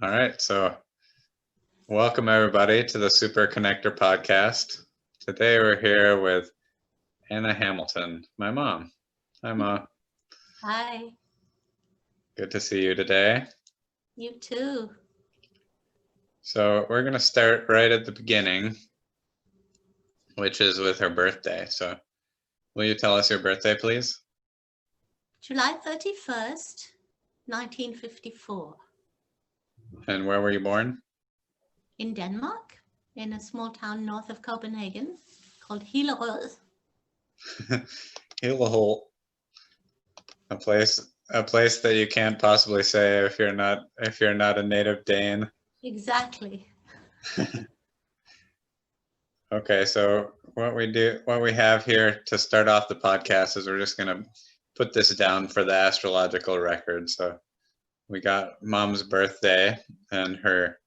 All right, so welcome everybody to the Super Connector podcast. Today we're here with Anna Hamilton, my mom. Hi, Ma. Hi, Good to see you today. you too. So we're going to start right at the beginning, which is with her birthday. So will you tell us your birthday, please? July 31st, 1954, And where were you born? in Denmark, in a small town north of Copenhagen called Hillerød. Hillahole, a place that you can't possibly say if you're not a native Dane. Exactly. Okay, so what we have here to start off the podcast is we're just going to put this down for the astrological record. So we got Mom's birthday and her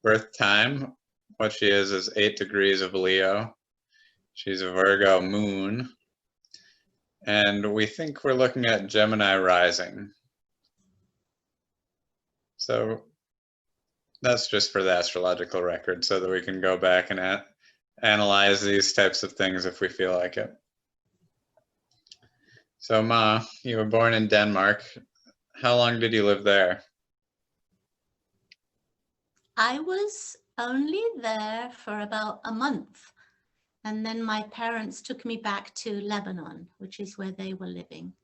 birth time. What she is 8 degrees of Leo. She's a Virgo moon. And we think we're looking at Gemini rising. So that's just for the astrological record so that we can go back and analyze these types of things if we feel like it. So, Ma, you were born in Denmark. How long did you live there? I was only there for about a month, and then my parents took me back to Lebanon, which is where they were living.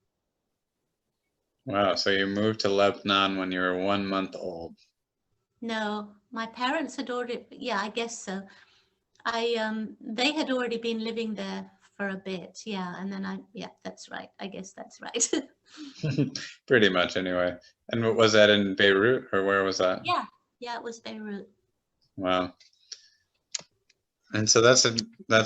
Wow, so you moved to Lebanon when you were 1 month old. No, my parents had already, yeah, I guess so. They had already been living there for a bit, yeah, and then yeah, that's right. I guess that's right. Pretty much, anyway. And what was that, in Beirut, or where was that? Yeah, it was Beirut. Wow. And so that's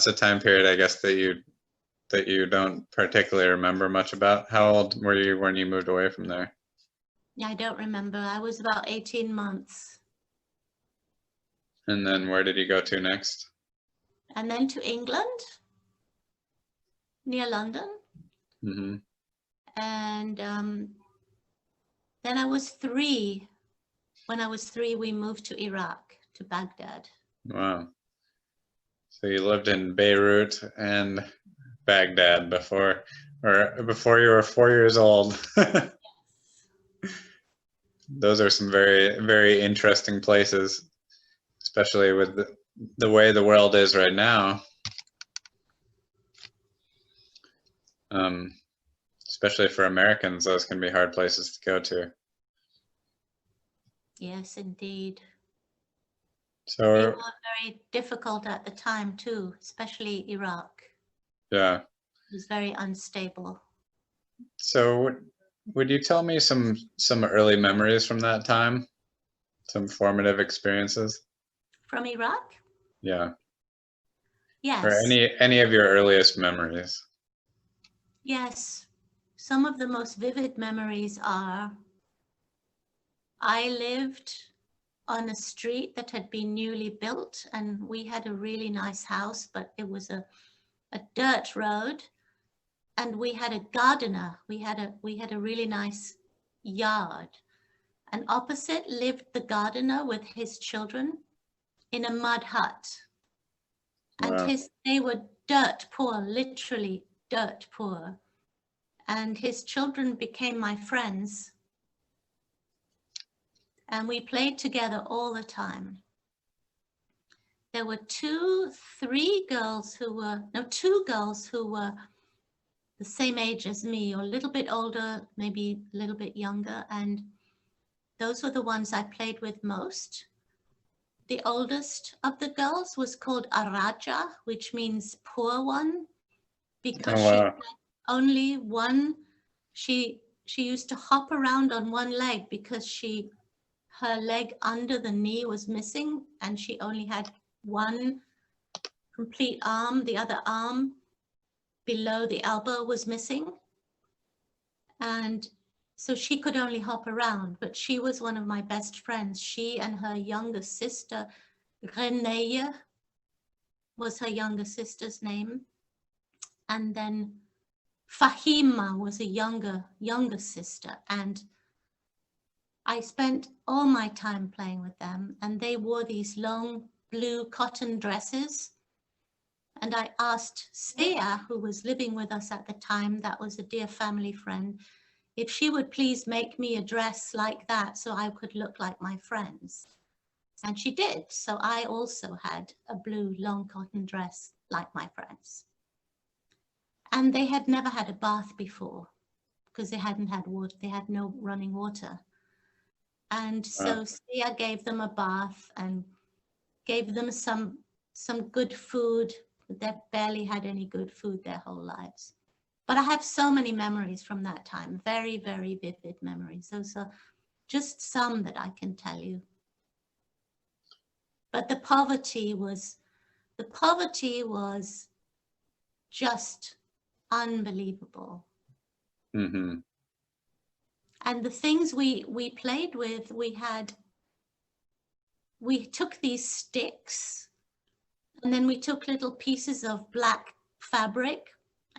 a time period, I guess, that you don't particularly remember much about. How old were you when you moved away from there? Yeah, I don't remember. I was about 18 months. And then where did you go to next? And then to England, near London. Mm-hmm. And then I was 3. When I was 3, we moved to Iraq, to Baghdad. Wow. So you lived in Beirut and Baghdad before you were 4 years old. Yes. Those are some very, very interesting places, especially with the way the world is right now. Especially for Americans, those can be hard places to go to. Yes, indeed. So they were very difficult at the time too, especially Iraq. Yeah. It was very unstable. So would you tell me some early memories from that time? Some formative experiences? From Iraq? Yeah. Yes. Or any of your earliest memories? Yes. Some of the most vivid memories are I lived on a street that had been newly built, and we had a really nice house, but it was a dirt road, and we had a gardener. We had a really nice yard, and opposite lived the gardener with his children in a mud hut. And Wow. they were dirt poor, literally dirt poor. And his children became my friends. And we played together all the time. There were two girls who were the same age as me, or a little bit older, maybe a little bit younger. And those were the ones I played with most. The oldest of the girls was called Araja, which means poor one, because Oh, she wow. had only one. She used to hop around on one leg because her leg under the knee was missing, and she only had one complete arm. The other arm below the elbow was missing. And so she could only hop around, but she was one of my best friends. She and her younger sister, Renee was her younger sister's name. And then Fahima was a younger sister. And I spent all my time playing with them, and they wore these long blue cotton dresses. And I asked Svea, who was living with us at the time, that was a dear family friend, if she would please make me a dress like that so I could look like my friends. And she did. So I also had a blue long cotton dress like my friends. And they had never had a bath before because they hadn't had water. They had no running water. And so Svea gave them a bath and gave them some good food. They barely had any good food their whole lives. But I have so many memories from that time, very, very vivid memories. Those are just some that I can tell you. But the poverty was just unbelievable. Mm-hmm. And the things we played with, we took these sticks, and then we took little pieces of black fabric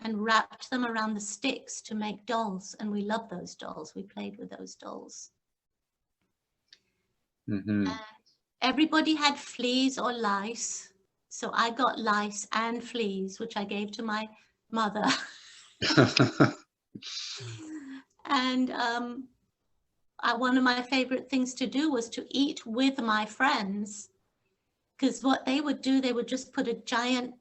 and wrapped them around the sticks to make dolls. And we loved those dolls. We played with those dolls. Mm-hmm. And everybody had fleas or lice. So I got lice and fleas, which I gave to my mother. And one of my favorite things to do was to eat with my friends. Because what they would do, they would just put a giant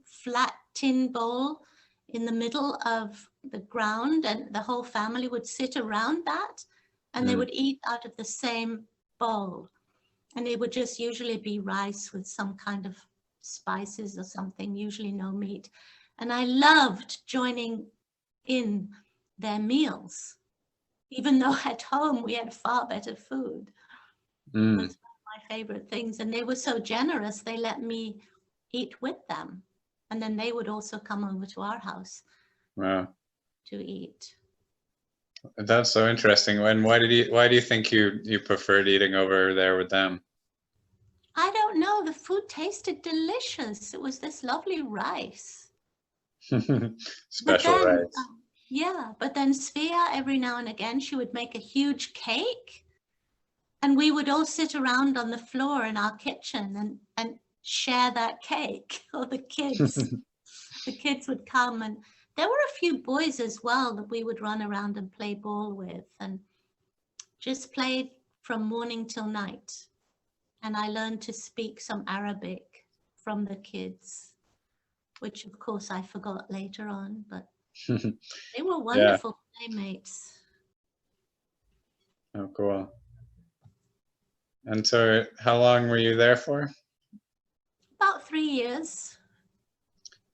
flat tin bowl in the middle of the ground, and the whole family would sit around that, and they would eat out of the same bowl. And it would just usually be rice with some kind of spices or something, usually no meat. And I loved joining in their meals, even though at home we had far better food. It was one of my favorite things. And they were so generous, they let me eat with them. And then they would also come over to our house to eat. That's so interesting. And why do you think you preferred eating over there with them? I don't know. The food tasted delicious. It was this lovely rice. Special rice. Yeah, but then Svea, every now and again, she would make a huge cake. And we would all sit around on the floor in our kitchen and share that cake. Or the kids would come, and there were a few boys as well that we would run around and play ball with, and just played from morning till night. And I learned to speak some Arabic from the kids, which of course I forgot later on, but they were wonderful playmates. Oh, cool. And so how long were you there for? About 3 years.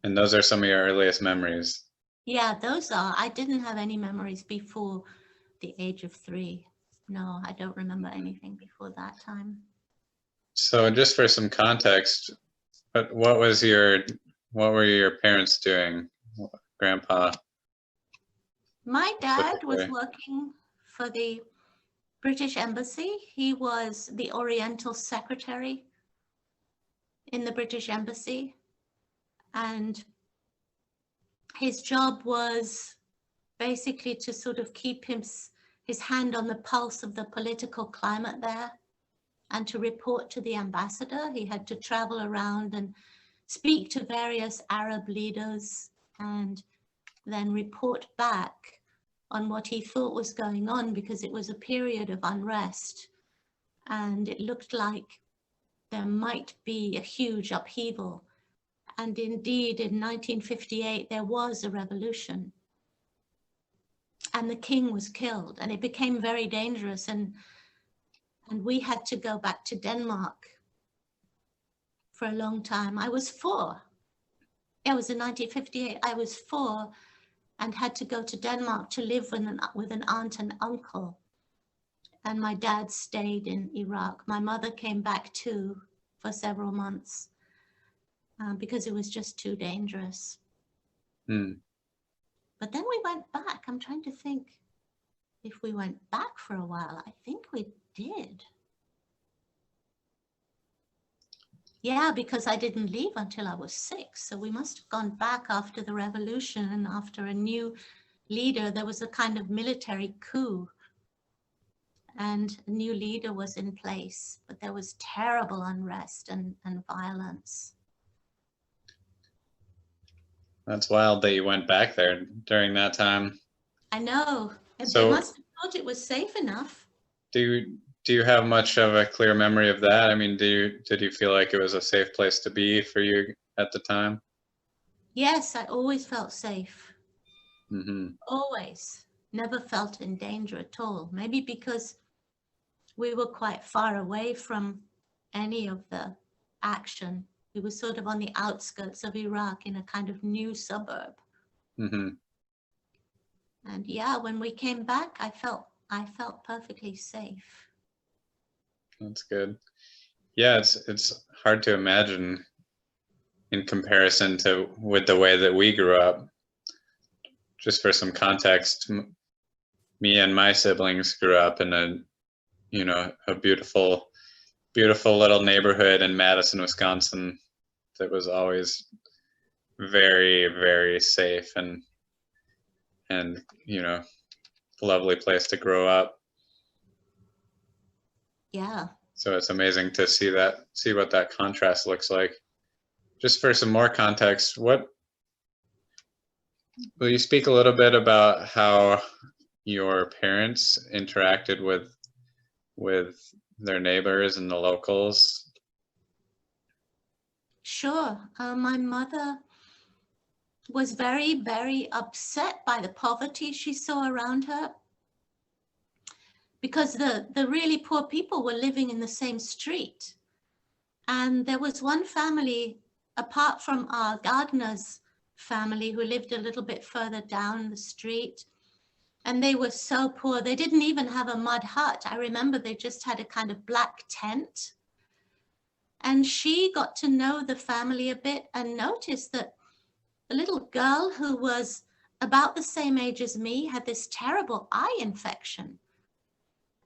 And those are some of your earliest memories? Yeah, those are. I didn't have any memories before the age of 3. No, I don't remember anything before that time. So just for some context, what were your parents doing, Grandpa? My dad was working for the British Embassy. He was the Oriental Secretary in the British Embassy. And his job was basically to sort of keep his hand on the pulse of the political climate there, and to report to the ambassador. He had to travel around and speak to various Arab leaders and then report back on what he thought was going on, because it was a period of unrest and it looked like there might be a huge upheaval. And indeed, in 1958, there was a revolution and the king was killed, and it became very dangerous. And we had to go back to Denmark for a long time. I was 4. It was in 1958. I was 4 and had to go to Denmark to live with an aunt and uncle. And my dad stayed in Iraq. My mother came back too for several months because it was just too dangerous. But then we went back. I'm trying to think if we went back for a while. I think we did. Yeah, because I didn't leave until I was 6. So we must have gone back after the revolution and after a new leader. There was a kind of military coup. and a new leader was in place, but there was terrible unrest and violence. That's wild that you went back there during that time. I know. They So must have thought it was safe enough. do you have much of a clear memory of that? I mean, did you feel like it was a safe place to be for you at the time? Yes, I always felt safe. Mm-hmm. Always. Never felt in danger at all. Maybe because we were quite far away from any of the action. We were sort of on the outskirts of Iraq in a kind of new suburb. Mm-hmm. And yeah, when we came back, I felt perfectly safe. That's good. Yeah, it's hard to imagine in comparison to with the way that we grew up. Just for some context, me and my siblings grew up in a beautiful little neighborhood in Madison, Wisconsin that was always very, very safe and lovely place to grow up. Yeah. So it's amazing to see what that contrast looks like. Just for some more context, will you speak a little bit about how your parents interacted with their neighbors and the locals? Sure. My mother was very, very upset by the poverty she saw around her, because the really poor people were living in the same street. And there was one family, apart from our gardener's family, who lived a little bit further down the street. And they were so poor. They didn't even have a mud hut. I remember they just had a kind of black tent. And she got to know the family a bit and noticed that the little girl, who was about the same age as me, had this terrible eye infection.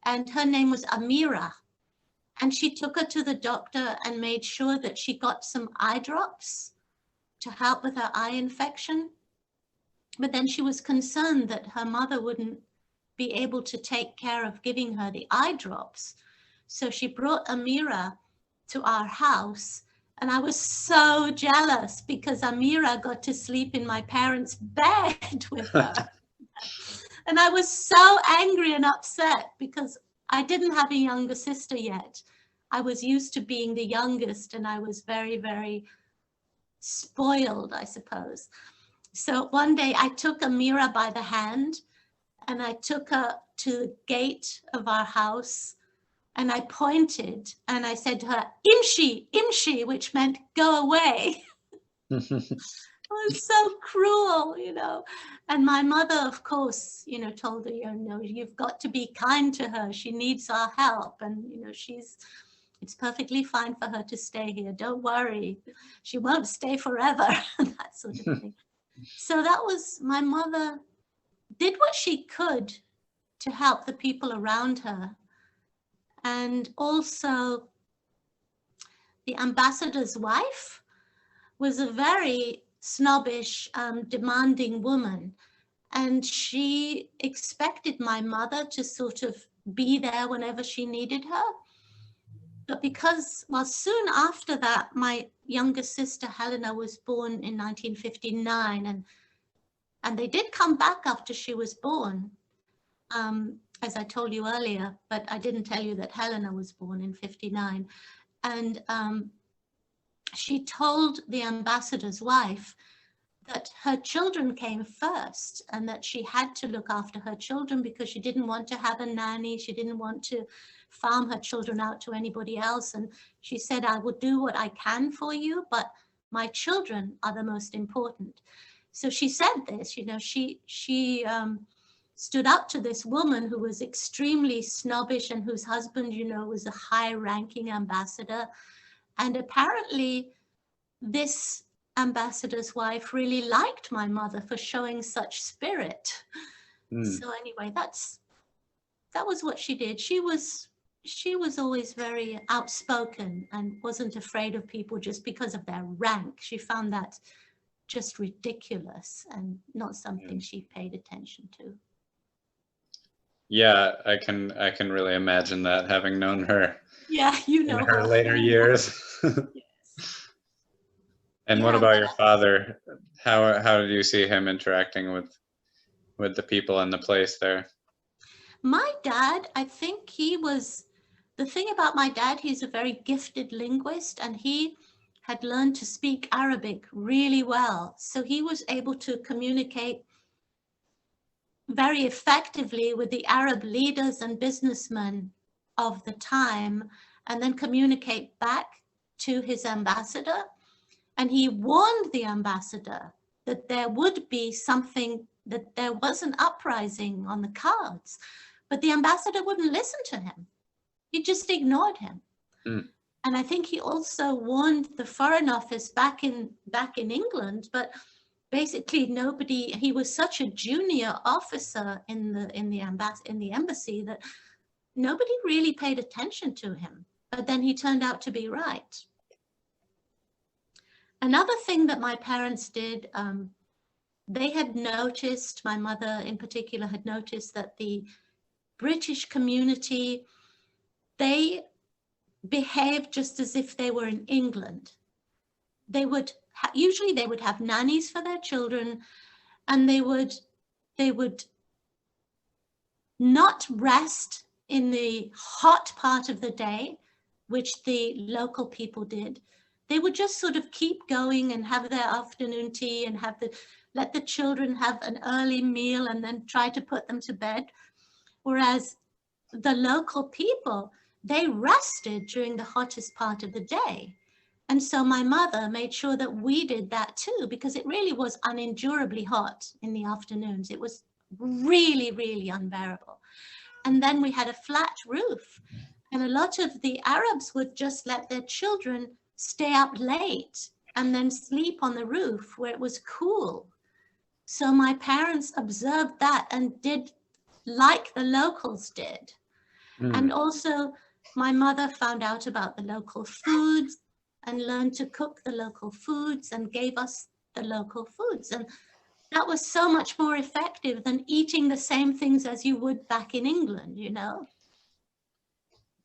And her name was Amira. And she took her to the doctor and made sure that she got some eye drops to help with her eye infection. But then she was concerned that her mother wouldn't be able to take care of giving her the eye drops. So she brought Amira to our house. And I was so jealous because Amira got to sleep in my parents' bed with her. And I was so angry and upset because I didn't have a younger sister yet. I was used to being the youngest, and I was very, very spoiled, I suppose. So one day I took Amira by the hand and I took her to the gate of our house, and I pointed and I said to her, "Imshi, Imshi," which meant go away. It was so cruel, And my mother, of course, told her, you've got to be kind to her. She needs our help. And, it's perfectly fine for her to stay here. Don't worry. She won't stay forever. That sort of thing. So that was, my mother did what she could to help the people around her. And also the ambassador's wife was a very snobbish, demanding woman. And she expected my mother to sort of be there whenever she needed her. But because, soon after that, my younger sister Helena was born in 1959, and they did come back after she was born, as I told you earlier, but I didn't tell you that Helena was born in 59. And she told the ambassador's wife that her children came first and that she had to look after her children because she didn't want to have a nanny. She didn't want to farm her children out to anybody else. And she said, "I will do what I can for you, but my children are the most important." So she said this, she stood up to this woman who was extremely snobbish and whose husband, was a high-ranking ambassador. And apparently this ambassador's wife really liked my mother for showing such spirit. So anyway, that was what she did. She was always very outspoken and wasn't afraid of people just because of their rank. She found that just ridiculous and not something she paid attention to. Yeah, I can really imagine that, having known her Yeah, you in know her her. later years. Yes. And what Yeah, about your father? How did you see him interacting with the people in the place there? my dad, I think the thing about my dad, he's a very gifted linguist and he had learned to speak Arabic really well. So he was able to communicate very effectively with the Arab leaders and businessmen of the time and then communicate back to his ambassador. And he warned the ambassador that there would be something, that there was an uprising on the cards. But the ambassador wouldn't listen to him. He just ignored him. Mm. And I think he also warned the Foreign Office back in England, but basically nobody, he was such a junior officer in the embassy that nobody really paid attention to him. But then he turned out to be right. Another thing that my parents did, they had noticed, my mother in particular had noticed that the British community, they behaved just as if they were in England. They would usually they would have nannies for their children, and they would not rest in the hot part of the day, which the local people did. They would just sort of keep going and have their afternoon tea and let the children have an early meal and then try to put them to bed. Whereas the local people, they rested during the hottest part of the day. And so my mother made sure that we did that too, because it really was unendurably hot in the afternoons. It was really, really unbearable. And then we had a flat roof. And a lot of the Arabs would just let their children stay up late and then sleep on the roof where it was cool. So my parents observed that and did like the locals did. And also my mother found out about the local foods and learned to cook the local foods and gave us the local foods. And that was so much more effective than eating the same things as you would back in England, you know?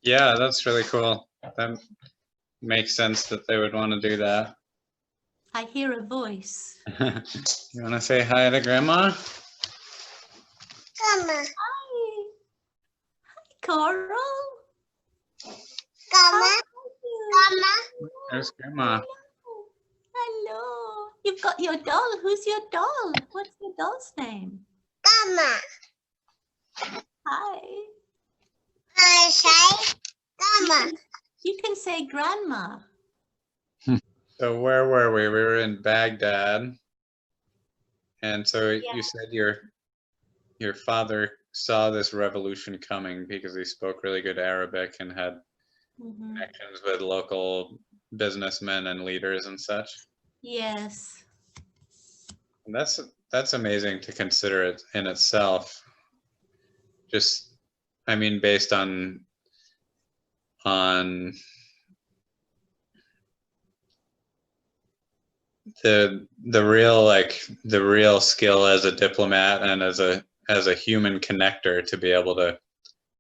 Yeah, that's really cool. That makes sense that they would want to do that. I hear a voice. You want to say hi to Grandma? Grandma, Hi, Coral. Grandma, How are you? Grandma. There's Grandma. Hello. You've got your doll. Who's your doll? What's your doll's name? Grandma. Hi. I say, Grandma. You can say grandma. So where were we? We were in Baghdad. And so you said your father saw this revolution coming because he spoke really good Arabic and had Mhm. connections with local businessmen and leaders and such. Yes. And that's amazing to consider it in itself. Just, I mean, based on the real skill as a diplomat and as a human connector to be able to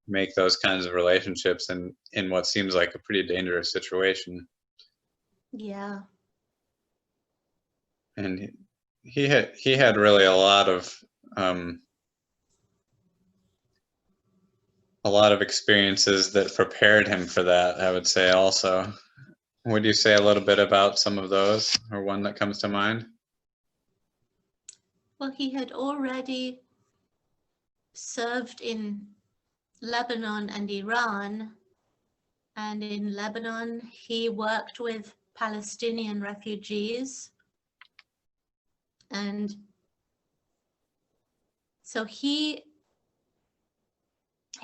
make those kinds of relationships in what seems like a pretty dangerous situation. Yeah. And he had really a lot of experiences that prepared him for that, I would say. Also, would you say a little bit about some of those, or one that comes to mind? Well, he had already served in Lebanon and Iran. And in Lebanon, he worked with Palestinian refugees. And so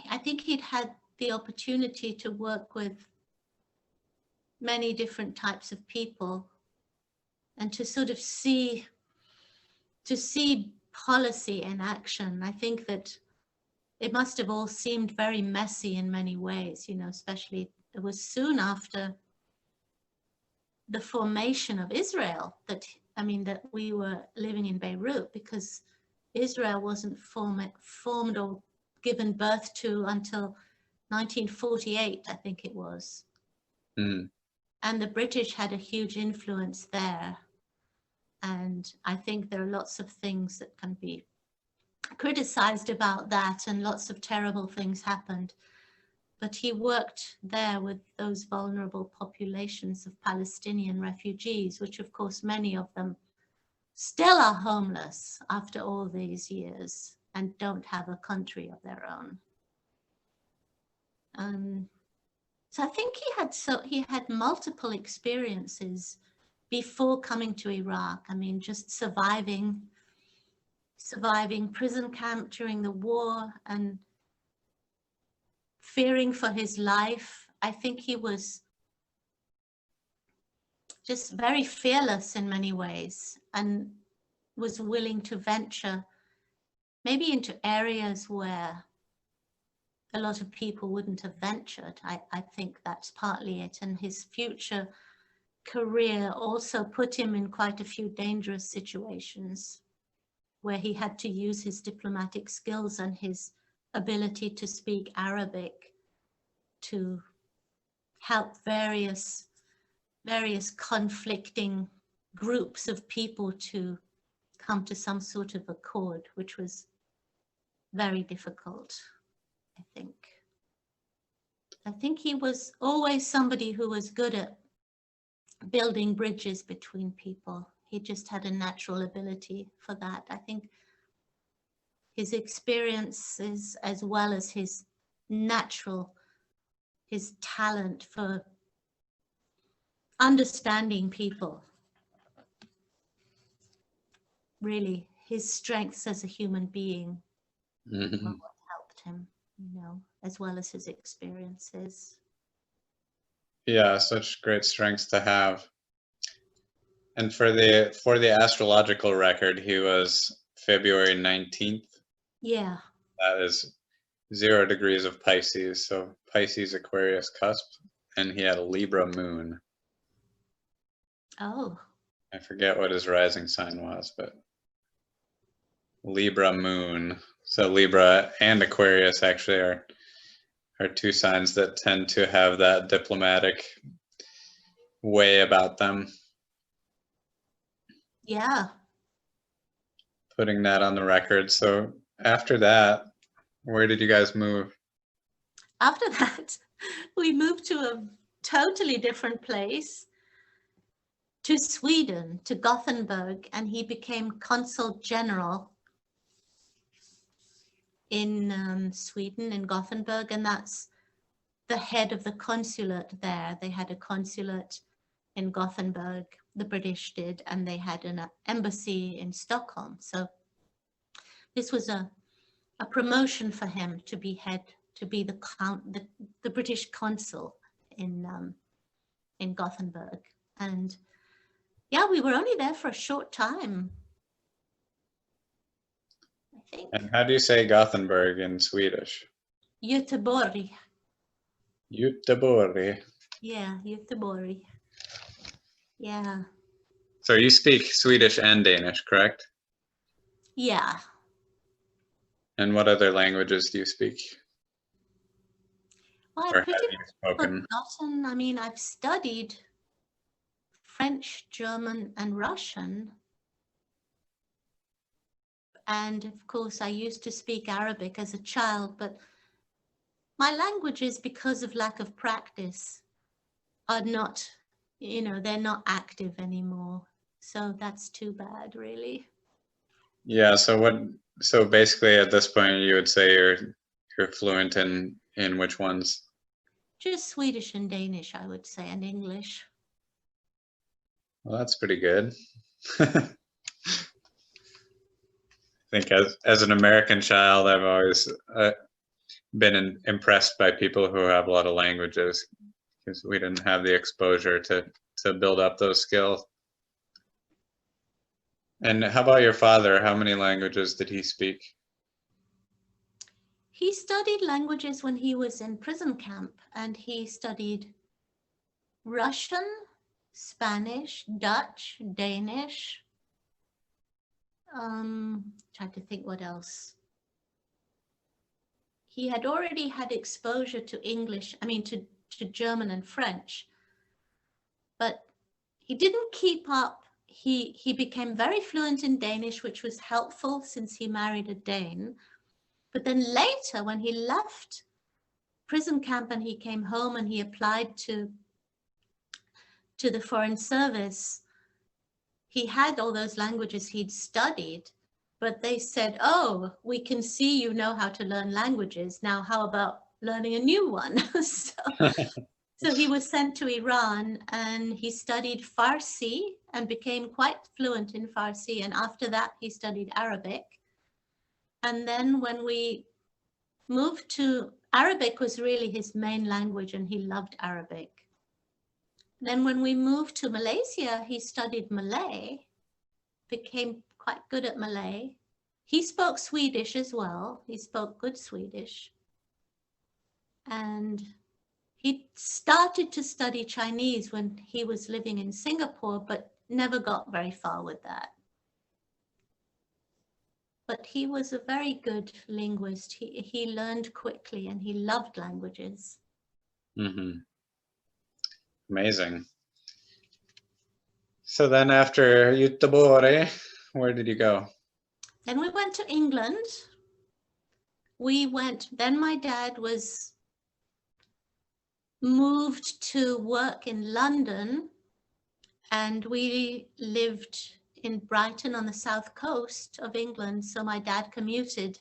I think he'd had the opportunity to work with many different types of people and to sort of see policy in action. I think that it must have all seemed very messy in many ways, you know, especially it was soon after the formation of Israel that we were living in Beirut, because Israel wasn't formed or given birth to until 1948, I think it was. Mm. And the British had a huge influence there. And I think there are lots of things that can be criticized about that, and lots of terrible things happened. But he worked there with those vulnerable populations of Palestinian refugees, which of course many of them still are homeless after all these years and don't have a country of their own. So I think he had multiple experiences before coming to Iraq. I mean, just surviving prison camp during the war and fearing for his life. I think he was just very fearless in many ways and was willing to venture maybe into areas where a lot of people wouldn't have ventured. I think that's partly it. And his future career also put him in quite a few dangerous situations where he had to use his diplomatic skills and his ability to speak Arabic to help various conflicting groups of people to come to some sort of accord, which was very difficult, I think. I think he was always somebody who was good at building bridges between people. He just had a natural ability for that. I think his experiences, as well as his talent for understanding people, really, his strengths as a human being were what helped him, as well as his experiences. Yeah, such great strengths to have. And for the astrological record, he was February 19th. Yeah. That is 0 degrees of Pisces, so Pisces Aquarius cusp, and he had a Libra moon. Oh. I forget what his rising sign was, but Libra moon. So Libra and Aquarius actually are two signs that tend to have that diplomatic way about them. Yeah. Putting that on the record. So after that, where did you guys move? After that, we moved to a totally different place, to Sweden, to Gothenburg, and he became consul general in Sweden, in Gothenburg, and that's the head of the consulate there. They had a consulate in Gothenburg, the British did, and they had an embassy in Stockholm. So this was a promotion for him to be the British consul in Gothenburg. And yeah, we were only there for a short time, I think. And how do you say Gothenburg in Swedish? Göteborg. Göteborg. Yeah, Göteborg. Yeah. So you speak Swedish and Danish, correct? Yeah. And what other languages do you speak? Well, Or I've pretty have you spoken? forgotten. I mean, I've studied French, German, and Russian. And of course, I used to speak Arabic as a child, but my languages, because of lack of practice, are not, they're not active anymore. So that's too bad, really. Yeah, so basically at this point you would say you're fluent in which ones? Just Swedish and Danish, I would say, and English. Well, that's pretty good. I think as an American child, I've always been impressed by people who have a lot of languages, because we didn't have the exposure to build up those skills. And how about your father? How many languages did he speak? He studied languages when he was in prison camp, and he studied Russian, Spanish, Dutch, Danish. Trying to think what else. he had already had exposure to English, to German and French, but he didn't keep up. He became very fluent in Danish, which was helpful since he married a Dane. But then later, when he left prison camp and he came home and he applied to the Foreign Service, he had all those languages he'd studied, but they said, oh, we can see you know how to learn languages. Now, how about learning a new one? So he was sent to Iran and he studied Farsi and became quite fluent in Farsi. And after that, he studied Arabic. And then when we moved to Arabic was really his main language and he loved Arabic. Then when we moved to Malaysia, he studied Malay, became quite good at Malay. He spoke Swedish as well. He spoke good Swedish. And he started to study Chinese when he was living in Singapore, but never got very far with that. But he was a very good linguist. He learned quickly and he loved languages. Mm-hmm. Amazing. So then after Göteborg, where did you go? Then we went to England. Then my dad was moved to work in London, and we lived in Brighton on the south coast of England. So my dad commuted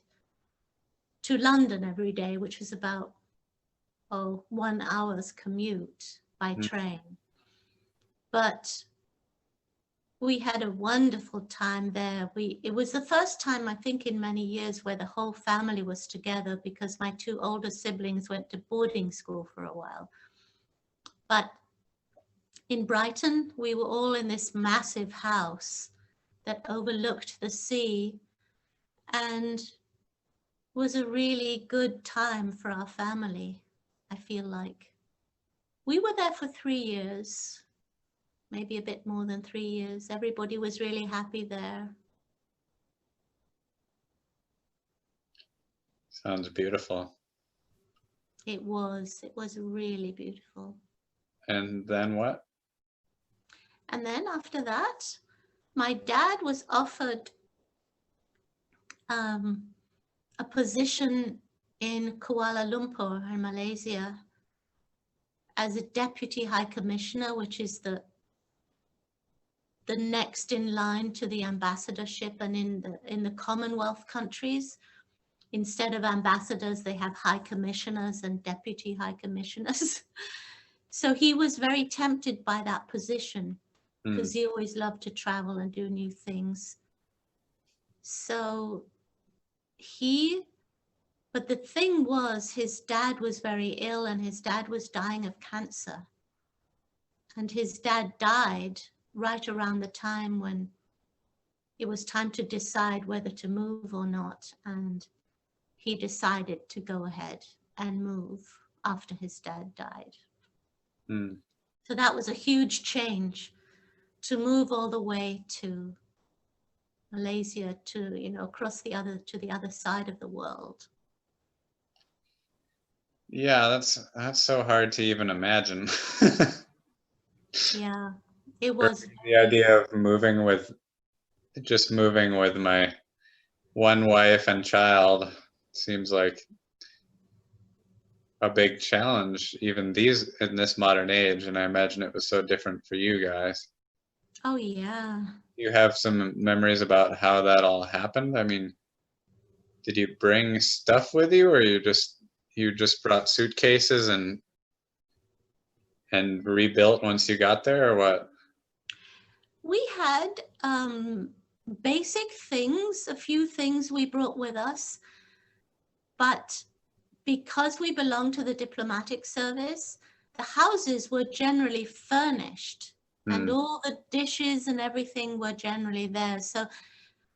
to London every day, which was about 1 hour's commute by train. But we had a wonderful time there. It was the first time, I think, in many years where the whole family was together, because my two older siblings went to boarding school for a while. But in Brighton, we were all in this massive house that overlooked the sea and was a really good time for our family, I feel like. We were there for 3 years. Maybe a bit more than 3 years. Everybody was really happy there. Sounds beautiful. It was really beautiful. And then what? And then after that, my dad was offered a position in Kuala Lumpur in Malaysia as a deputy high commissioner, which is the next in line to the ambassadorship. And in the Commonwealth countries, instead of ambassadors, they have high commissioners and deputy high commissioners. So he was very tempted by that position because he always loved to travel and do new things. So but the thing was, his dad was very ill and his dad was dying of cancer. And his dad died right around the time when it was time to decide whether to move or not. And he decided to go ahead and move after his dad died. So that was a huge change, to move all the way to Malaysia, to, across to the other side of the world. Yeah, that's so hard to even imagine. Yeah, it was. The idea of moving with my one wife and child seems like a big challenge, even in this modern age. And I imagine it was so different for you guys. Oh, yeah. You have some memories about how that all happened? I mean, did you bring stuff with you, or you just brought suitcases and rebuilt once you got there, or what? We had basic things, a few things we brought with us, but because we belonged to the diplomatic service, the houses were generally furnished and all the dishes and everything were generally there. So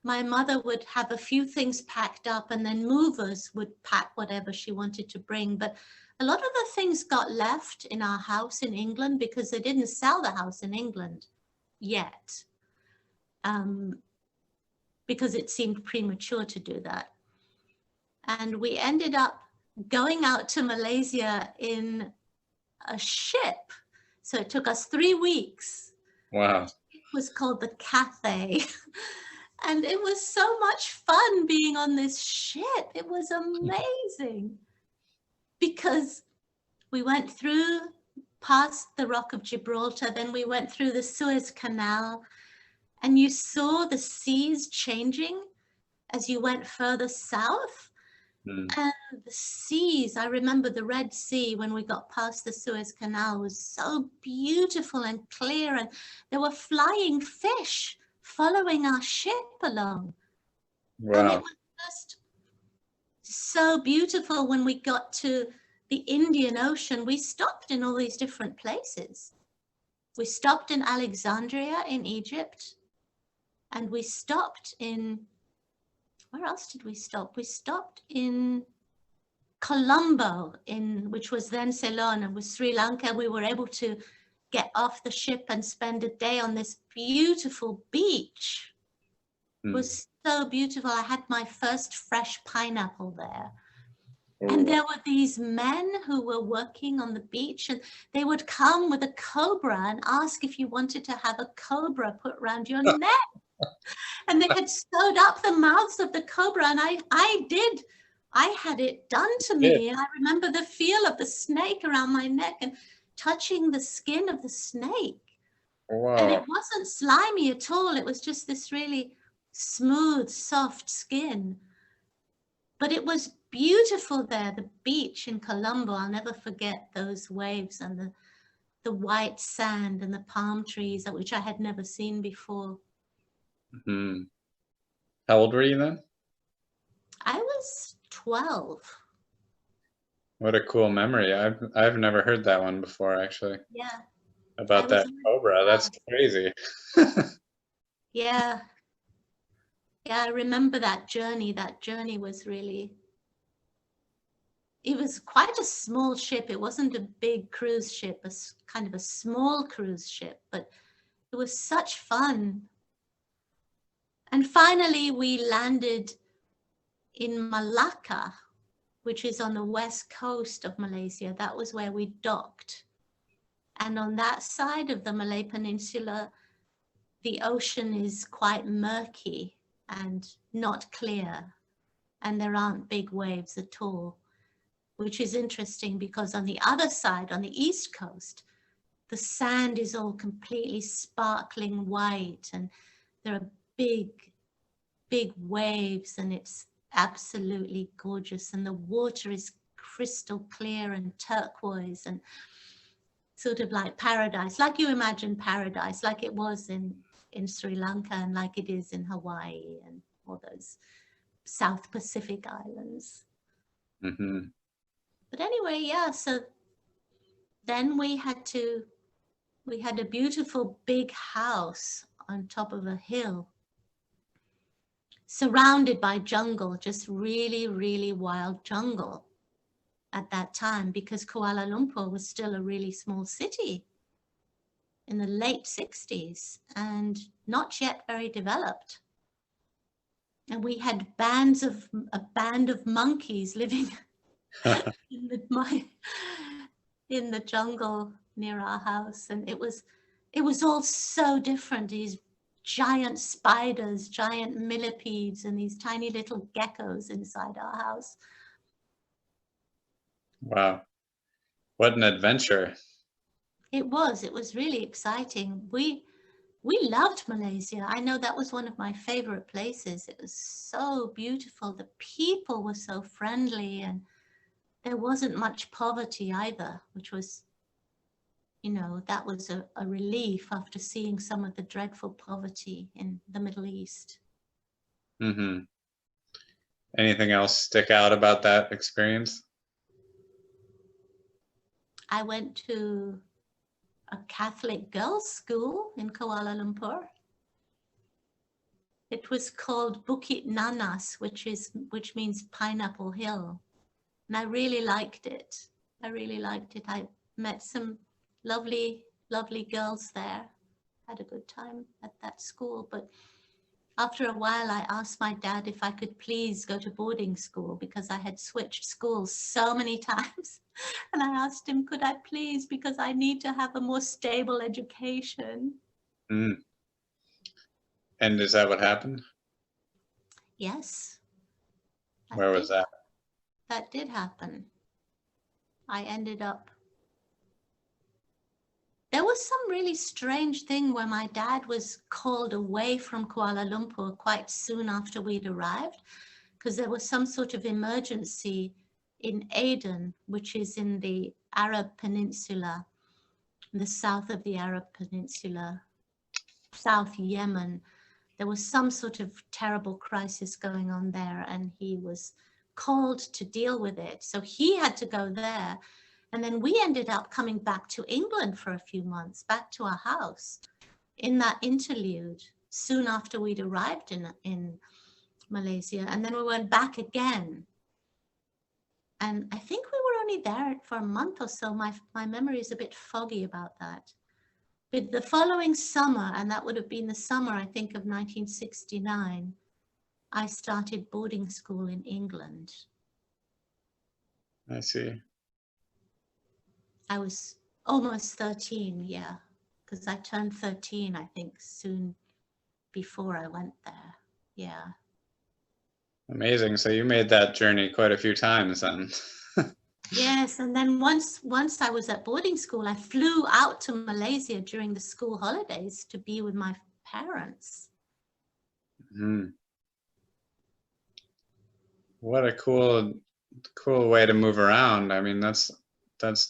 my mother would have a few things packed up and then movers would pack whatever she wanted to bring. But a lot of the things got left in our house in England because they didn't sell the house in England yet, because it seemed premature to do that. And we ended up going out to Malaysia in a ship. So it took us 3 weeks. Wow. It was called the Cathay. And it was so much fun being on this ship. It was amazing because we went through past the Rock of Gibraltar, then we went through the Suez Canal, and you saw the seas changing as you went further south. Mm. And the seas, I remember the Red Sea when we got past the Suez Canal was so beautiful and clear, and there were flying fish following our ship along. And it Wow. was just so beautiful. When we got to the Indian Ocean, we stopped in all these different places. We stopped in Alexandria in Egypt, and we stopped in, where else did we stop? We stopped in Colombo, which was then Ceylon, and was Sri Lanka. We were able to get off the ship and spend a day on this beautiful beach. It was so beautiful. I had my first fresh pineapple there. And there were these men who were working on the beach, and they would come with a cobra and ask if you wanted to have a cobra put around your neck. And they had sewed up the mouths of the cobra, and I had it done to me. And I remember the feel of the snake around my neck and touching the skin of the snake. Wow. And it wasn't slimy at all. It was just this really smooth, soft skin. But it was beautiful there, the beach in Colombo. I'll never forget those waves and the white sand and the palm trees, which I had never seen before. Mm. How old were you then? I was 12. What a cool memory. I've never heard that one before, actually. Yeah. About that cobra. That's crazy. Yeah. Yeah, I remember that journey. That journey was really, it was quite a small ship. It wasn't a big cruise ship, kind of a small cruise ship, but it was such fun. And finally, we landed in Malacca, which is on the west coast of Malaysia. That was where we docked. And on that side of the Malay Peninsula, the ocean is quite murky and not clear, and there aren't big waves at all, which is interesting because on the other side, on the east coast, the sand is all completely sparkling white, and there are big waves, and it's absolutely gorgeous, and the water is crystal clear and turquoise and sort of like paradise, like you imagine paradise, like it was in Sri Lanka and like it is in Hawaii and all those South Pacific islands. Mm-hmm. But anyway, yeah, so then we had a beautiful big house on top of a hill, surrounded by jungle, just really, really wild jungle at that time, because Kuala Lumpur was still a really small city in the late 60s and not yet very developed. And we had a band of monkeys living in the jungle near our house. And it was all so different. These giant spiders, giant millipedes, and these tiny little geckos inside our house. Wow. What an adventure. It was really exciting. We loved Malaysia. I know that was one of my favorite places. It was so beautiful. The people were so friendly, and there wasn't much poverty either, which was, that was a relief after seeing some of the dreadful poverty in the Middle East. Mm-hmm. Anything else stick out about that experience? I went to a Catholic girls' school in Kuala Lumpur. It was called Bukit Nanas, which means Pineapple Hill. And I really liked it. I met some lovely, lovely girls there. Had a good time at that school. But after a while, I asked my dad if I could please go to boarding school because I had switched schools so many times. And I asked him, could I please, because I need to have a more stable education. Mm. And is that what happened? Yes. Where was that? That did happen. I ended up. There was some really strange thing where my dad was called away from Kuala Lumpur quite soon after we'd arrived, because there was some sort of emergency in Aden, which is in the Arab Peninsula, the south of the Arab Peninsula, South Yemen. There was some sort of terrible crisis going on there, and he was called to deal with it. So he had to go there. And then we ended up coming back to England for a few months, back to our house in that interlude soon after we'd arrived in Malaysia. And then we went back again. And I think we were only there for a month or so. My memory is a bit foggy about that. But the following summer, and that would have been the summer, I think, of 1969, I started boarding school in England. I see. I was almost 13, yeah, because I turned 13, I think, soon before I went there. Yeah. Amazing. So you made that journey quite a few times then. Yes, and then once I was at boarding school, I flew out to Malaysia during the school holidays to be with my parents. Mm. What a cool way to move around. I mean, that's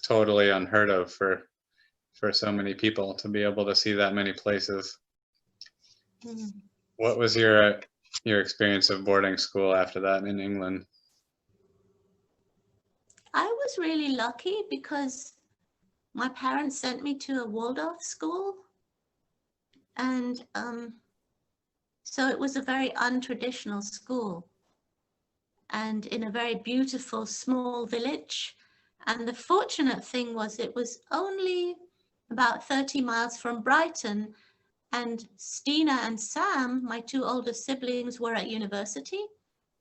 totally unheard of for so many people to be able to see that many places. Mm. What was your experience of boarding school after that in England? I was really lucky because my parents sent me to a Waldorf school. And so it was a very untraditional school and in a very beautiful small village. And the fortunate thing was it was only about 30 miles from Brighton, and Stina and Sam, my two older siblings, were at university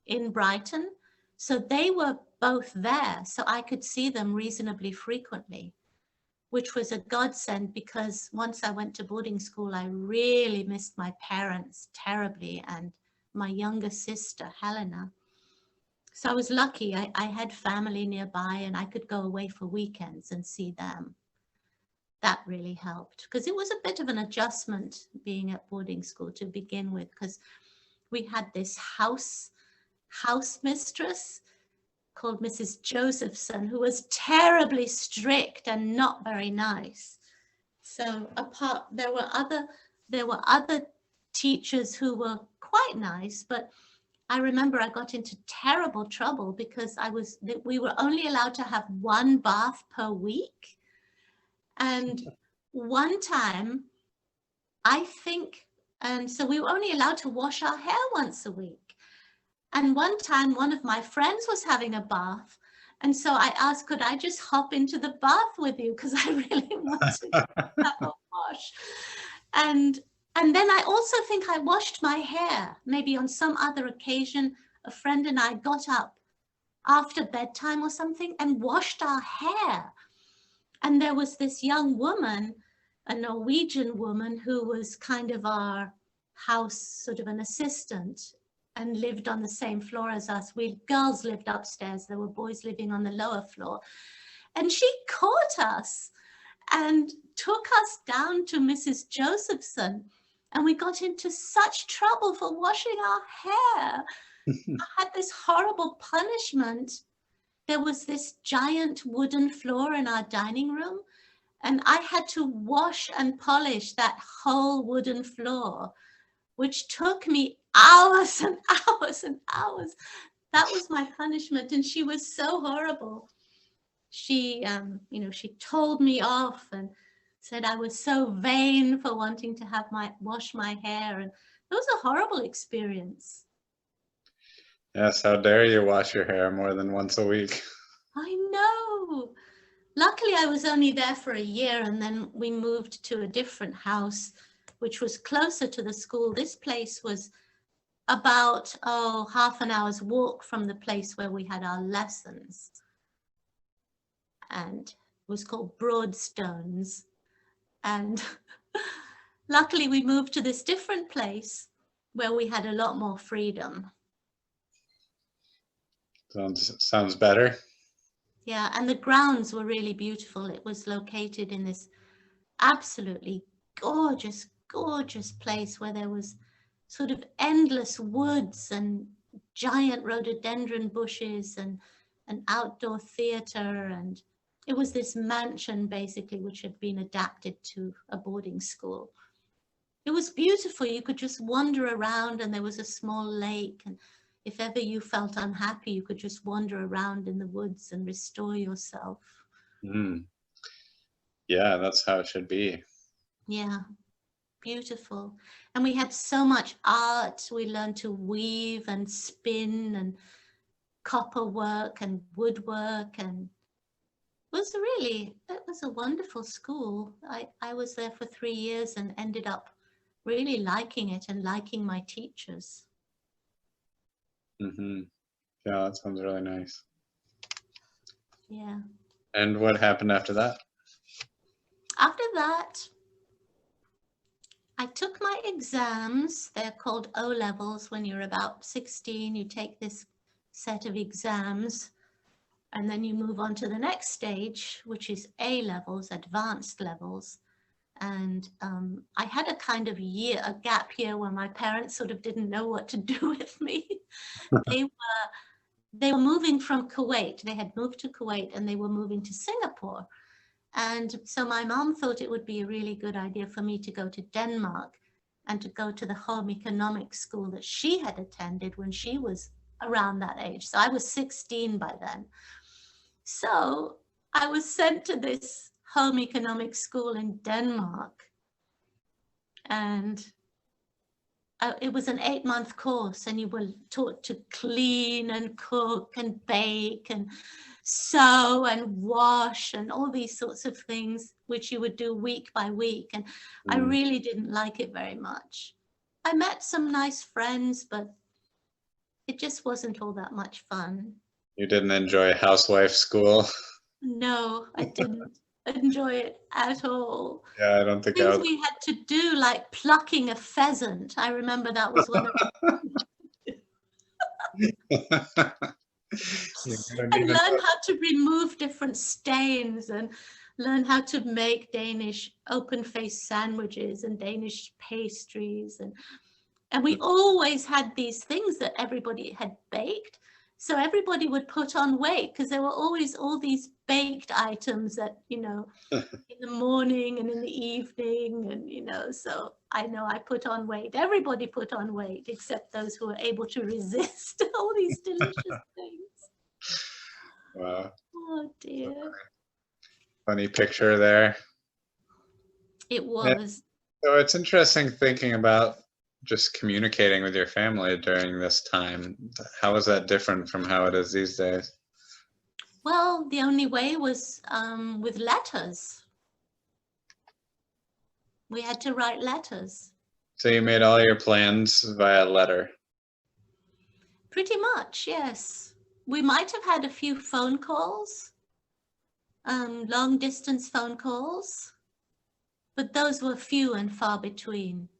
in Brighton. So they were both there, so I could see them reasonably frequently, which was a godsend because once I went to boarding school, I really missed my parents terribly and my younger sister, Helena. So I was lucky. I had family nearby and I could go away for weekends and see them. That really helped because it was a bit of an adjustment being at boarding school to begin with, because we had this house mistress called Mrs. Josephson, who was terribly strict and not very nice. So there were other teachers who were quite nice, but I remember I got into terrible trouble because we were only allowed to have one bath per week. And one time, and so we were only allowed to wash our hair once a week. And one time, one of my friends was having a bath. And so I asked, could I just hop into the bath with you? Because I really wanted to have a wash. And then I also think I washed my hair. Maybe on some other occasion, a friend and I got up after bedtime or something and washed our hair. And there was this young woman, a Norwegian woman, who was kind of our house, sort of an assistant, and lived on the same floor as us. We girls lived upstairs. There were boys living on the lower floor. And she caught us and took us down to Mrs. Josephson. And we got into such trouble for washing our hair. I had this horrible punishment. There was this giant wooden floor in our dining room, and I had to wash and polish that whole wooden floor, which took me hours and hours and hours. That was my punishment, and she was so horrible. She, she told me off and said I was so vain for wanting to wash my hair, and it was a horrible experience. Yes, how dare you wash your hair more than once a week? I know. Luckily, I was only there for a year, and then we moved to a different house, which was closer to the school. This place was about, half an hour's walk from the place where we had our lessons. And it was called Broadstones. And luckily we moved to this different place where we had a lot more freedom. Sounds better. Yeah, and the grounds were really beautiful. It was located in this absolutely gorgeous, gorgeous place where there was sort of endless woods and giant rhododendron bushes and an outdoor theater. And it was this mansion basically, which had been adapted to a boarding school. It was beautiful. You could just wander around, and there was a small lake. And if ever you felt unhappy, you could just wander around in the woods and restore yourself. Mm. Yeah, that's how it should be. Yeah, beautiful. And we had so much art. We learned to weave and spin and copper work and woodwork, and it was a wonderful school. I was there for 3 years and ended up really liking it and liking my teachers. Mm-hmm. Yeah, that sounds really nice. Yeah. And what happened after that? After that, I took my exams. They're called O-levels. When you're about 16, you take this set of exams, and then you move on to the next stage, which is A-levels, advanced levels. And I had a kind of a gap year where my parents sort of didn't know what to do with me. They were moving from Kuwait. They had moved to Kuwait and they were moving to Singapore. And so my mom thought it would be a really good idea for me to go to Denmark and to go to the home economics school that she had attended when she was around that age. So I was 16 by then. So I was sent to this home economics school in Denmark. And it was an 8-month course, and you were taught to clean and cook and bake and sew and wash and all these sorts of things, which you would do week by week. And I really didn't like it very much. I met some nice friends, but it just wasn't all that much fun. You didn't enjoy housewife school? No, I didn't enjoy it at all. Yeah, I don't think Things we had to do, like plucking a pheasant. I remember that was one of and learn how to remove different stains and learn how to make Danish open-faced sandwiches and Danish pastries. And we always had these things that everybody had baked. So everybody would put on weight because there were always all these baked items that, in the morning and in the evening. And, so I know I put on weight. Everybody put on weight except those who were able to resist all these delicious things. Wow. Oh, dear. Funny picture there. It was. So it's interesting thinking about just communicating with your family during this time. How is that different from how it is these days? Well, the only way was with letters. We had to write letters. So you made all your plans via letter? Pretty much, yes. We might have had a few phone calls, long distance phone calls, but those were few and far between.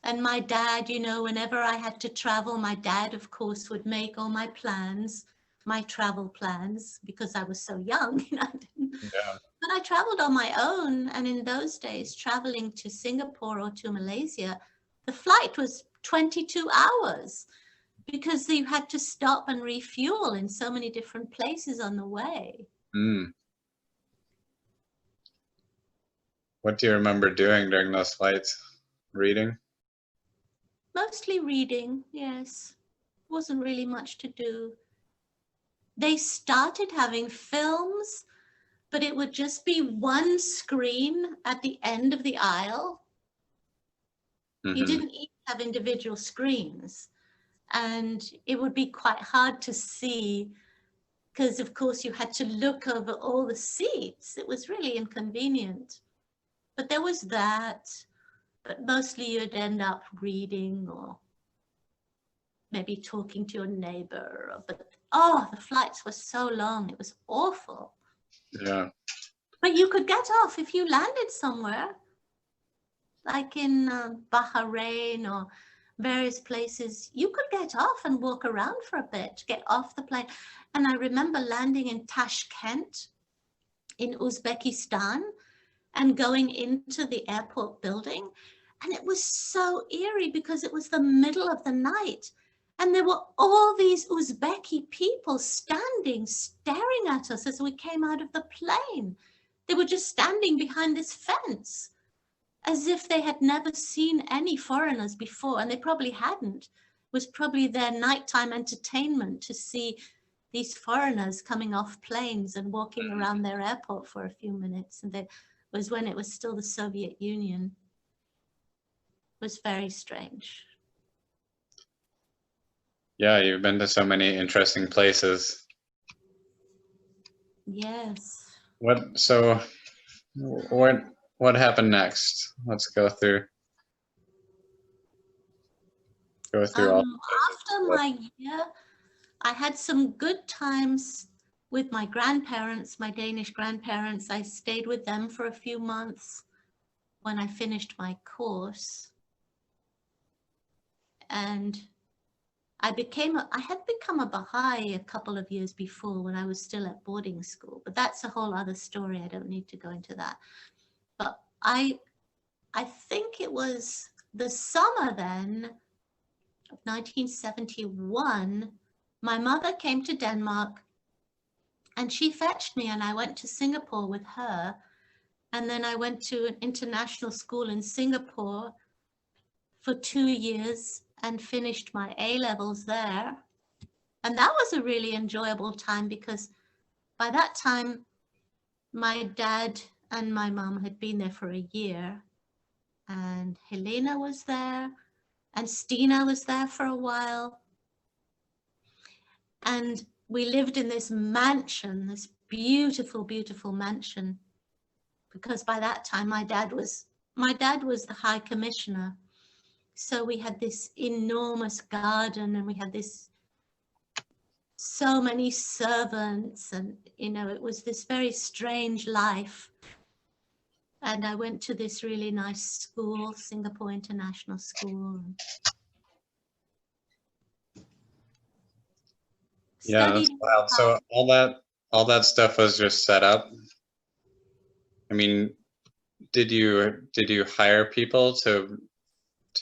And my dad, whenever I had to travel, my dad, of course, would make all my plans, my travel plans, because I was so young. Yeah. But I traveled on my own. And in those days, traveling to Singapore or to Malaysia, the flight was 22 hours because you had to stop and refuel in so many different places on the way. What do you remember doing during those flights? Reading? Mostly reading, yes. Wasn't really much to do. They started having films, but it would just be one screen at the end of the aisle. You didn't even have individual screens. And it would be quite hard to see because, of course, you had to look over all the seats. It was really inconvenient. But there was that. But mostly you'd end up reading or maybe talking to your neighbor. But oh, the flights were so long. It was awful. Yeah. But you could get off if you landed somewhere, like in Bahrain or various places. You could get off and walk around for a bit, get off the plane. And I remember landing in Tashkent in Uzbekistan and going into the airport building. And it was so eerie because it was the middle of the night. And there were all these Uzbeki people standing, staring at us as we came out of the plane. They were just standing behind this fence as if they had never seen any foreigners before. And they probably hadn't. It was probably their nighttime entertainment to see these foreigners coming off planes and walking around their airport for a few minutes. And that was when it was still the Soviet Union. It was very strange. Yeah, you've been to so many interesting places. Yes. What happened next? Let's go through all. After my year, I had some good times with my grandparents, my Danish grandparents. I stayed with them for a few months when I finished my course. And I had become a Baha'i a couple of years before when I was still at boarding school, but that's a whole other story. I don't need to go into that. But I think it was the summer then of 1971, my mother came to Denmark and she fetched me and I went to Singapore with her. And then I went to an international school in Singapore for 2 years and finished my A-levels there. And that was a really enjoyable time because by that time, my dad and my mom had been there for a year. And Helena was there and Stina was there for a while. And we lived in this mansion, this beautiful, beautiful mansion. Because by that time, my dad was the High Commissioner. So we had this enormous garden and we had so many servants and, it was this very strange life. And I went to this really nice school, Singapore International School. Yeah, that's wild. So all that stuff was just set up. I mean, did you hire people to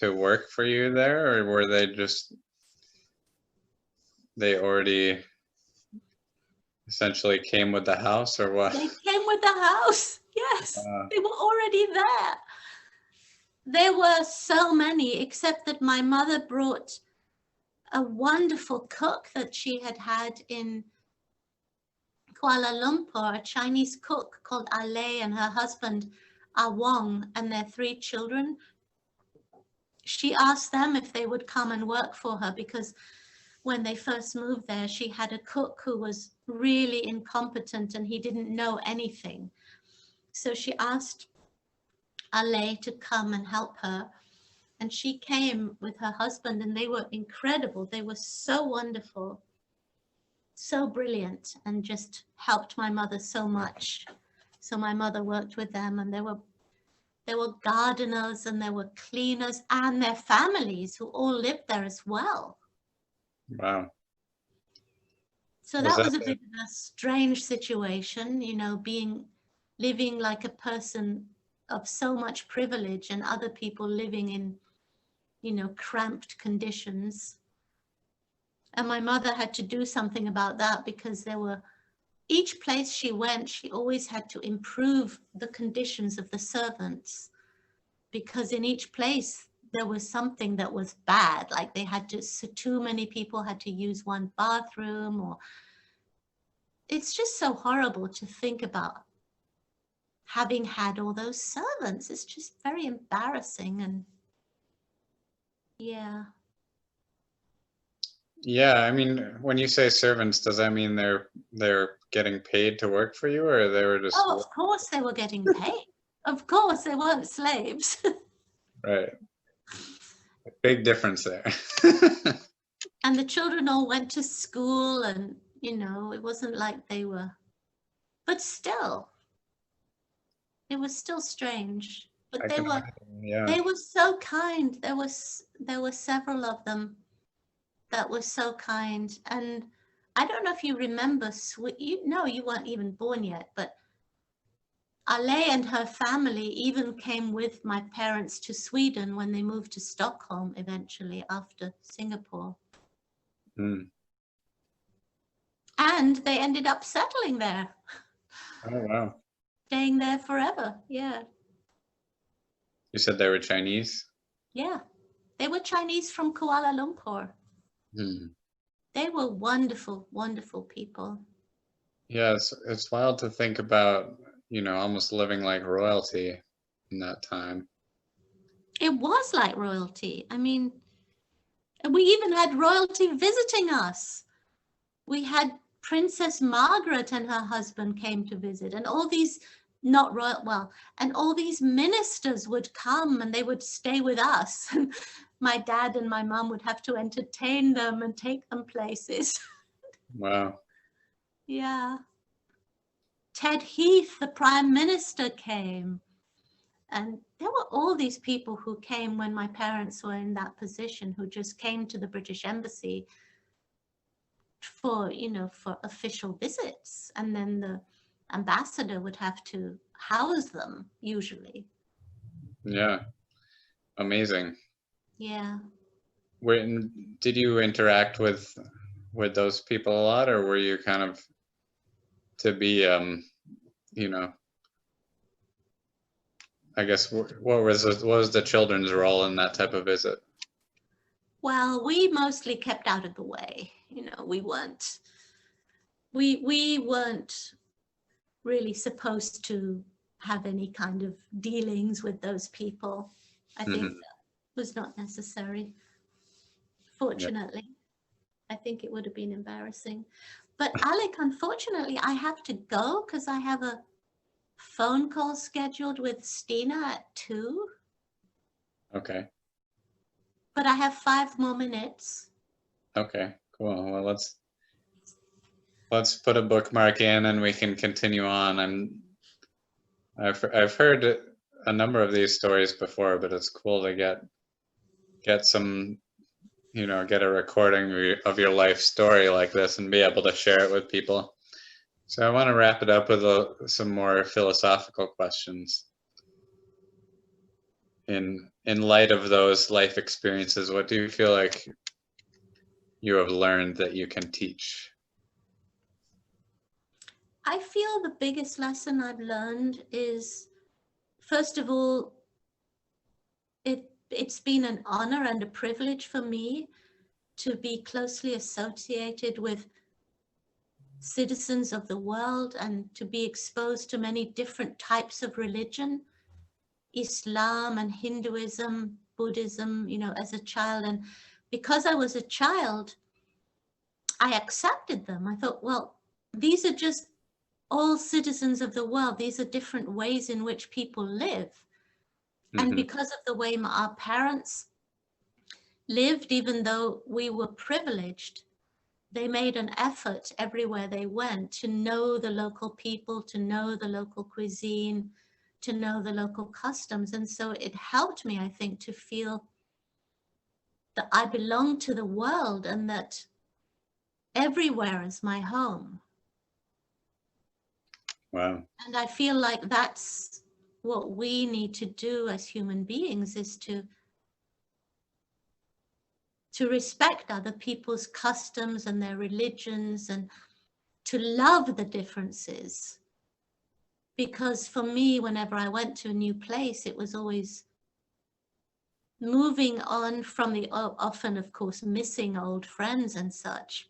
work for you there, or were they already essentially came with the house, or what? They came with the house. Yes, they were already there. There were so many, except that my mother brought a wonderful cook that she had in Kuala Lumpur, a Chinese cook called Ale, and her husband Awong, and their 3 children. She asked them if they would come and work for her because when they first moved there, she had a cook who was really incompetent and he didn't know anything. So she asked Ale to come and help her. And she came with her husband and they were incredible. They were so wonderful, so brilliant, and just helped my mother so much. So my mother worked with them, and there were gardeners and there were cleaners and their families who all lived there as well. Wow. So that was a bit of a strange situation, living like a person of so much privilege and other people living in, cramped conditions. And my mother had to do something about that because each place she went, she always had to improve the conditions of the servants, because in each place there was something that was bad, like too many people had to use one bathroom, or it's just so horrible to think about having had all those servants. It's just very embarrassing. And yeah. Yeah, I mean, when you say servants, does that mean they're getting paid to work for you, or they were just... Oh, of course they were getting paid. Of course, they weren't slaves. Right. Big difference there. And the children all went to school, and, you know, it wasn't like they were, but still, it was still strange. But I can imagine, yeah. they were so kind. There were several of them that were so kind. And I don't know if you remember, you weren't even born yet, but Ale and her family even came with my parents to Sweden when they moved to Stockholm eventually after Singapore. Mm. And they ended up settling there, Oh, wow. staying there forever. Yeah. You said they were Chinese? Yeah. They were Chinese from Kuala Lumpur. Hmm. They were wonderful, wonderful people. Yeah, it's wild to think about, almost living like royalty in that time. It was like royalty. I mean, we even had royalty visiting us. We had Princess Margaret and her husband came to visit, and all these and all these ministers would come and they would stay with us. And my dad and my mum would have to entertain them and take them places. Wow. Yeah. Ted Heath, the Prime Minister, came. And there were all these people who came when my parents were in that position, who just came to the British Embassy for official visits. And then the ambassador would have to house them usually. Yeah. Amazing. Yeah. Did you interact with those people a lot, or were you kind of to be, I guess, what was the children's role in that type of visit? Well, we mostly kept out of the way. We weren't really supposed to have any kind of dealings with those people. I think Mhm. that was not necessary. Yeah. Fortunately, I think it would have been embarrassing. But Alec, unfortunately, I have to go because I have a phone call scheduled with Stina at 2. Okay. But I have 5 more minutes. Okay. Cool. Well, let's put a bookmark in and we can continue on. I've heard a number of these stories before, but it's cool to get some, get a recording of your life story like this and be able to share it with people. So I want to wrap it up with some more philosophical questions. In light of those life experiences, what do you feel like you have learned that you can teach? I feel the biggest lesson I've learned is, first of all, it's been an honor and a privilege for me to be closely associated with citizens of the world and to be exposed to many different types of religion, Islam and Hinduism, Buddhism, as a child. And because I was a child, I accepted them. I thought, well, these are just all citizens of the world. These are different ways in which people live. And Mm-hmm. because of the way our parents lived, even though we were privileged, they made an effort everywhere they went to know the local people, to know the local cuisine, to know the local customs. And so it helped me, I think, to feel that I belong to the world and that everywhere is my home. Wow. And I feel like that's what we need to do as human beings, is to respect other people's customs and their religions and to love the differences. Because for me, whenever I went to a new place, it was always moving on from the often, of course, missing old friends and such,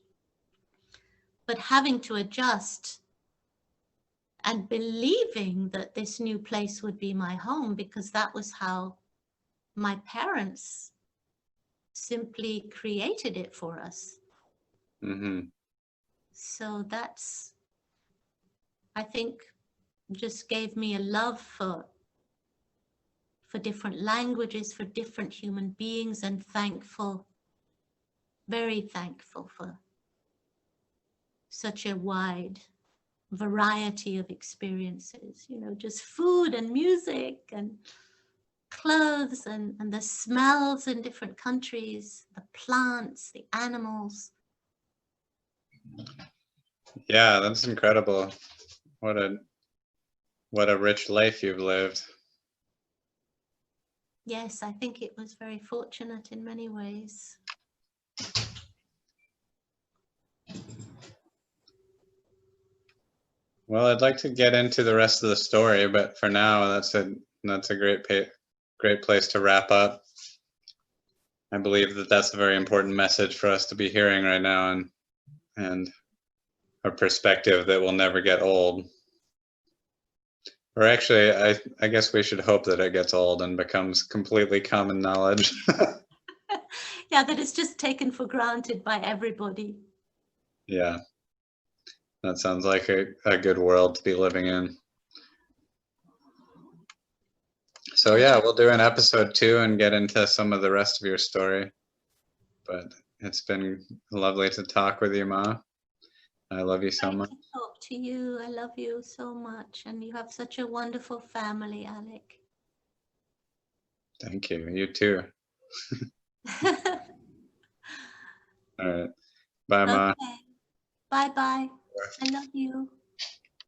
but having to adjust and believing that this new place would be my home, because that was how my parents simply created it for us. Mm-hmm. So that's, I think, just gave me a love for different languages, for different human beings, and thankful very thankful for such a wide variety of experiences, you know, just food and music and clothes and the smells in different countries, the plants, the animals. Yeah, that's incredible. What a rich life you've lived. Yes, I think it was very fortunate in many ways. Well, I'd like to get into the rest of the story, but for now, that's a great place to wrap up. I believe that that's a very important message for us to be hearing right now, and a perspective that will never get old. Or actually, I guess we should hope that it gets old and becomes completely common knowledge. Yeah, that is just taken for granted by everybody. Yeah, that sounds like a good world to be living in. So yeah, we'll do an episode 2 and get into some of the rest of your story. But it's been lovely to talk with you, Ma. I love you so Great much. to talk to you. I love you so much. And you have such a wonderful family, Alec. Thank you. You too. All right. Bye, Ma. Okay. Bye-bye. I love you.